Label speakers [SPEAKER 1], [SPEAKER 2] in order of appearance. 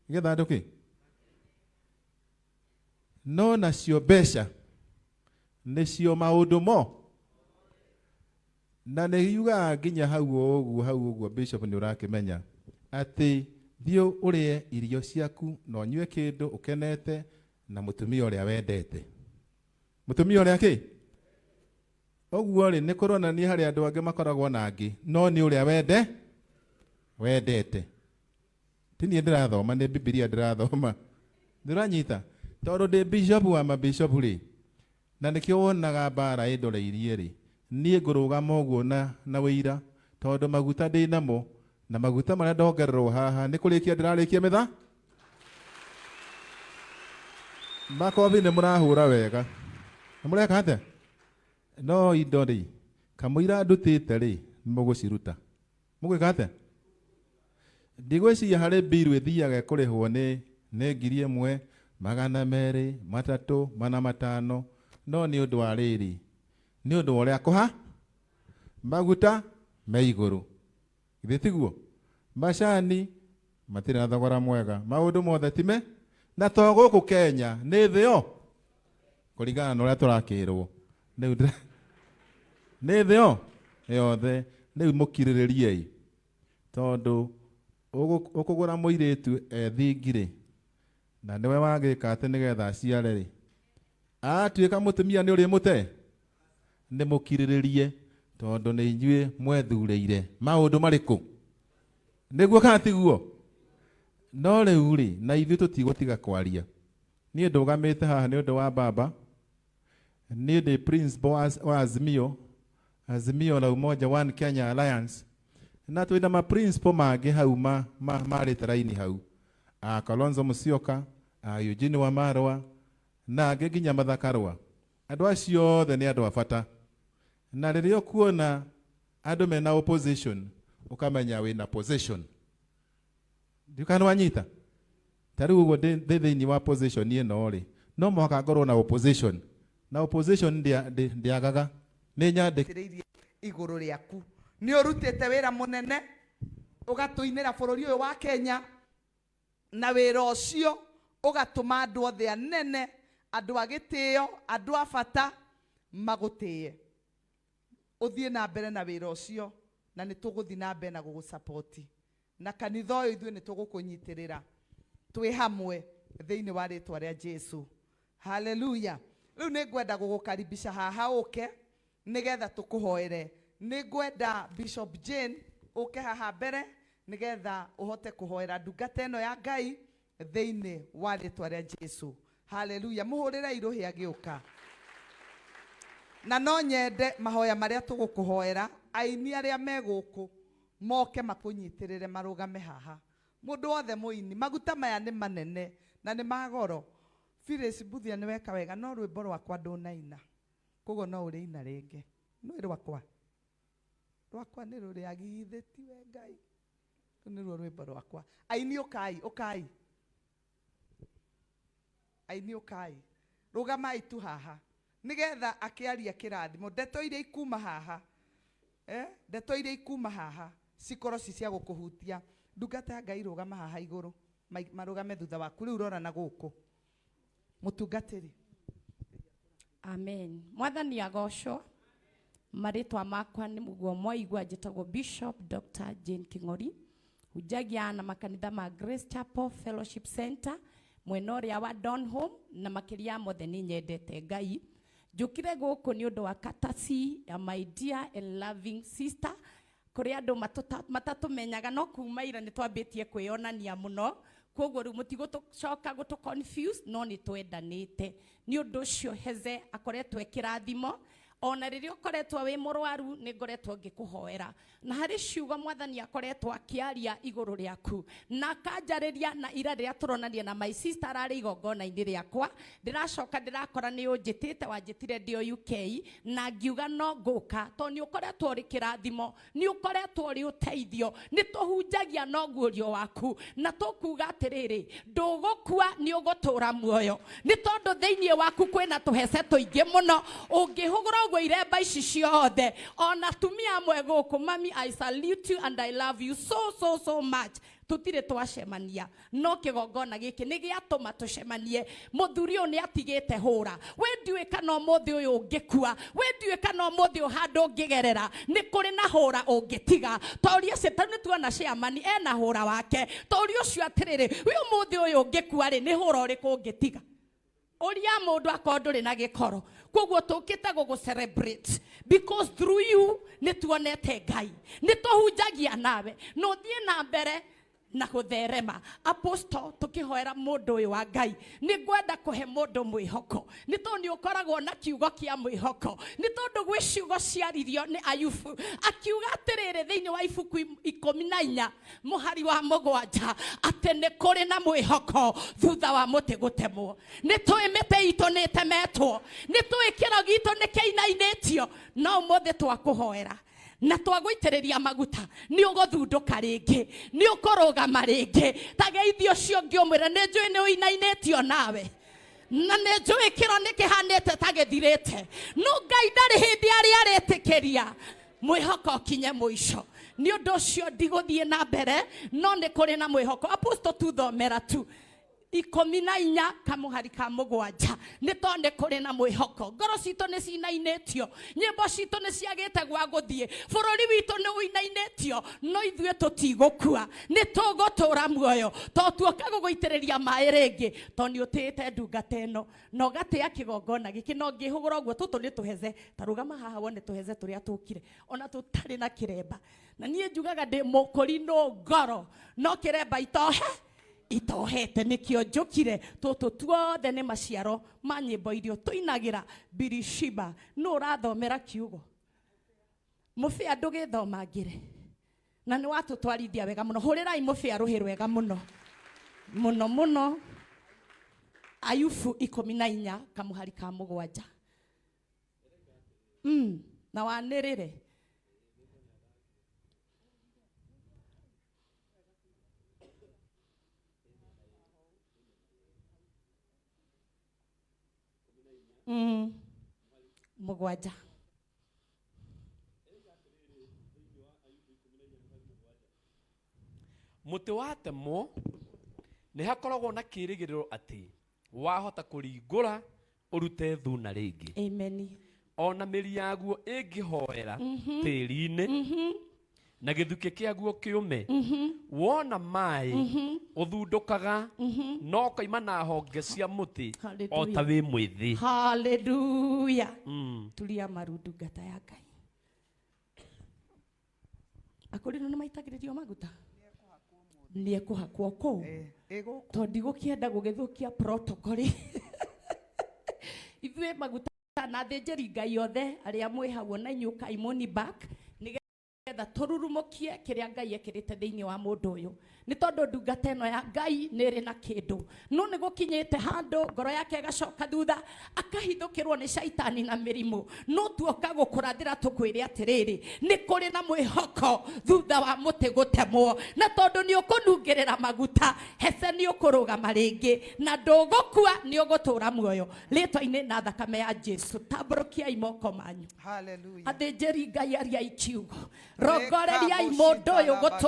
[SPEAKER 1] Getha nduki no nacio mbeca nicio maundu mo na nĩ yuga nginya hau ũguo bishop nĩ ũrakĩmenya atĩ thiũ ũrĩe irio ciaku na ũnyue kĩndũ ũkenete na mũtumia ũrĩa wendete. Mũtumia ũrĩa kĩ? Ũguo rĩ nĩ kũronania harĩ andũ angĩ makoragwo na angĩ no nĩ ũrĩa wendete. Ti niĩ ndĩrathoma, nĩ Biblia ndĩrathoma. Ndĩranyita tondũ ndĩ bishop wa mabishop rĩ na nĩkĩo wonaga mbara ĩndoreirie rĩ niĩ ngũrũgama ũguo na wĩira tondũ maguta ndĩ namo na maguta marĩa ndongererwo haha nĩ kũrĩkia ndĩrarĩkia metha. Makobi nĩ mũrahũra wega. Nĩ mũreka atĩa? No indo rĩ kamũira ndutĩte rĩ nĩ mũgũciruta. Mũgwĩka atĩa? Ndigwĩciria harĩ biru ĩthiaga kũrĩhwo nĩ 1,200, 300, 400 no nĩ ũndũ wa rĩrĩ nĩ ũndũ wa ũrĩa kũha maguta me igũrũ. Githĩ tiguo? Macani matirĩ na thogora mwega, maũndũ mothe time na to gũkũ Kenya nĩ thĩ yo kũringana na ũrĩa tũrakĩrwo nĩ thĩ yo yothe rĩu mũkirĩrĩrie tondũ ũkũgũra mũirĩtu thingirĩ na nĩwe wagĩka atĩ nĩgetha aciare rĩ atuĩka mũtumia nĩ ũrĩ mũte nĩ mũkirĩrĩrie tondũ nĩ inyuĩ mwethurĩire maũndũ marĩkũ nĩguo kana tiguo. No rĩu rĩ na ithuĩ tũtigũtiga kwaria. Niĩ ndũgamĩte haha nĩ ũndũ wa baba, niĩ ndĩ principal wa Azimio la Umoja One Kenya Alliance na twĩna ma principal mangĩ hau marĩte raini hau, Kalonzo Musyoka, Eugene Wamalwa na angĩ nginya Mathakarwa. Andũ acio othe nĩ andũ a bata na rĩrĩa ũkuona andũ mena opposition ukamenya wĩna position. Ndikana wanyita tarĩu ũguo thĩinĩ wa position ĩno rĩ no mũhaka ngorwo na opposition na opposition ndiagaga nĩ nyandĩkĩrĩirie
[SPEAKER 2] igũrũ rĩaku. Nĩ ũrutĩte wĩra mũnene ũgatũinĩra bũrũri ũyũ wa Kenya na wĩra ũcio ũgatũma andũ othe anene, andũ a gĩtĩo, andũ a bata magũtĩe. Ũthiĩ na mbere na wĩra ũcio na nĩ tũgũthiĩ na mbere na gũgũsapoti na kanitha ũyũ ithuĩ nĩ tũgũkũnyitĩrĩra twĩ hamwe thĩinĩ wa rĩtwa rĩa Jesu. Hallelujah. Rĩu nĩ ngwenda gũgũkaribisha haha ũke nĩgetha tũkũhoere. Nĩ ngwenda Bishop Jane ũke haha mbere nĩgetha ũhote kũhoera ndungata ĩno ya Ngai thĩinĩ wa rĩtwa rĩa Jesu. Hallelujah. Mũhũrĩre irũhĩ agĩũka. Na no nyende mahoya marĩa tũgũkũhoera aini arĩa me gũkũ moke makũnyitĩrĩre marũgame haha. Mũndũ wothe mũini, maguta maya nĩ manene na nĩ magoro. Phyllis Mbuthia nĩ weka wega no rwĩmbo rwakwa ndũnaina. Koguo no ũrĩina rĩngĩ. Nĩ rwakwa nĩ rũrĩa githĩti we Ngai. Nĩ ruo rwĩmbo rwakwa. Aini ũkai. Aini ũkai. Rũgamai tu haha. Nĩgetha akĩaria kĩrathimo. Ndeto iria ikuma haha. Ndeto iria ikuma haha cikorwo ci cia gũkũhutia. Ndungata ya Ngai rũgama haha igũrũ. Marũgame thutha waku rĩu rora na gũkũ. Mũtungatĩri.
[SPEAKER 3] Amen. Mwathani agocwo. Marĩtwa makwa nĩ mũguo mwaigua njĩtagwo Bishop Dr. Jane King'ori. Hujagia na makanitha ma Grace Chapel Fellowship Center mwena ũrĩa wa Donholm na makĩria mothe nĩ nyendete Ngai. Njũkire gũkũ nĩ ũndũ wa courtesy ya my dear and loving sister kũrĩa andũ matatũmenyaga no kuma ira nĩ twambĩtie kwĩonania mũno. Koguo rĩu mũtigũcoka gũtũ confuse no nĩ twendanĩte. Nĩ ũndũ ũcio Heze akoretwo ekĩrathimo ona rĩrĩa ũkoretwo wĩ mũrwaru nĩ ngoretwo ngĩkũhoera na harĩ ciugo Mwathani akoretwo akĩaria igũrũ rĩaku na kanjarĩria na ira rĩrĩa tũronania na my sister ararĩ igongona-inĩ rĩakwa. Ndĩracoka ndĩrakora nĩ ũnjĩtĩte wanjĩtire ndĩ UK na ngiuga no ngũka tondũ nĩ ũkoretwo ũrĩ kĩrathimo, nĩ ũkoretwo ũrĩ ũteithio, nĩ tũhunjagia no guorio waku na tũkuga atĩrĩrĩ ndũgũkua nĩ ũgũtũra muoyo nĩ tondũ thĩinĩ waku kwĩna tũhece tũingĩ mũno ũngĩhũgũra ũguo iremba ici ciothe. Ona tumia amwe gũkũ mami, I salute you and I love you so much. tutire twacemania no kigongona giki ni giatuma tucemanie muthuri uyu ni atigite hura we ndiwe kana umuthi uyu ungikua we ndiwe kana umuthi uhando ungigerera ni kuri na hura ungitiga toria setani tuona ciamani ena hura wake toria ucio atiriri we umuthi uyu ungikua ri ni hura uriku ungitiga oria mundu akonduri na gikoro koguo tukite gugu celebrate because through you ni tuonete Ngai ni tuhunjagia nawe no thie na mbere na gutherema apostle tukihoera mundu uyu wa Ngai ni ngwenda kuhe mundu mwihoko ni to ni ukoragwo na kiugo kia mwihoko ni tondu gwi ciugo ciaririo ni Ayubu akiuga atiriri thiini wa ibuku 14 muhari wa 7 ati ni kuri na mwihoko thutha wa muti gutemwo ni twimite itu ni temetwo ni twikiro gitu ni kiinainitio no mothe twakuhoera na twagwitiriria maguta ni uguthunduka ringi ni ukurugama ringi tageithio cio ngiumwira ni njui ni uinainitio nawe na ni njui kiro ni kihanite tagithirite no Ngai ndari hindi ari aritikiria mwihoko kinye muico ni undu ucio ndiguthie na mbere no ni kuri na mwihoko apostle tuthomera tu 14 kamuhari ka 7 ni tonde kuri na mwihoko ngoro cito ni cinainitio nyimbo cito ni ciagite gwa guthie bururi witu ni uinainitio no ithue tutigukua ni tugutura muoyo to tuoka guguitiriria mai ringi to ni utite ndungata ino no gatia kigongona giki no ngihugura uguo tutu ni tuheze tarugama haha wone tuheze turia tukire ona tutari na kiremba na nie njugaga ndi mukuri no ngoro no kiremba itohete nikio njukire tutu tuothe ni maciaro ma nyimbo irio tuinagira birishiba no rathomera kiugo mufia ndugithoma ngire na ni watu twarithia wega muno hurirai mufia ruhiru wega muno muno muno Ayubu 14 kamuhari ka 7 na wanirire mugwanja
[SPEAKER 4] muti watemwo ni hakoragwo na kirigiriro ati wahota kuringura urute thuna ringi
[SPEAKER 3] amen
[SPEAKER 4] ona miri yaguo ingihoera tiri-ini na githuki kiaguo kiume wona mai uthundukaga no kaima na honge cia muti o ta wi mwithi
[SPEAKER 3] hallelujah tulia marundu ngata ya Ngai akorino ni maitagiririo maguta ni ekuhakwo ko to ndigukienda gugithukia protocol ithue maguta na thenjeri Ngai othe aria mwihaguo na inyuka imoni back getha tururumukie kiria Ngai ekirite thiini wa mundu uyu ni tondu ndungata ino ya Ngai niri na kindu no ni gukinyite handu ngoro yake igacoka thutha akahithukirwo ni shaitani na mirimu no tuoka gukurathira tukwire atiriri ni kuri na mwihoko thutha wa muti gutemwo na tondu ni ukunungirira maguta hece ni ukurugama ringi na ndugukua ni ugutura muoyo ritwa-ini na thakame ya Jesu tambũrũkia imoko manyu
[SPEAKER 2] hallelujah
[SPEAKER 3] athinjĩri Ngai aria ikiugo rongoreriai mũndũ ũyũ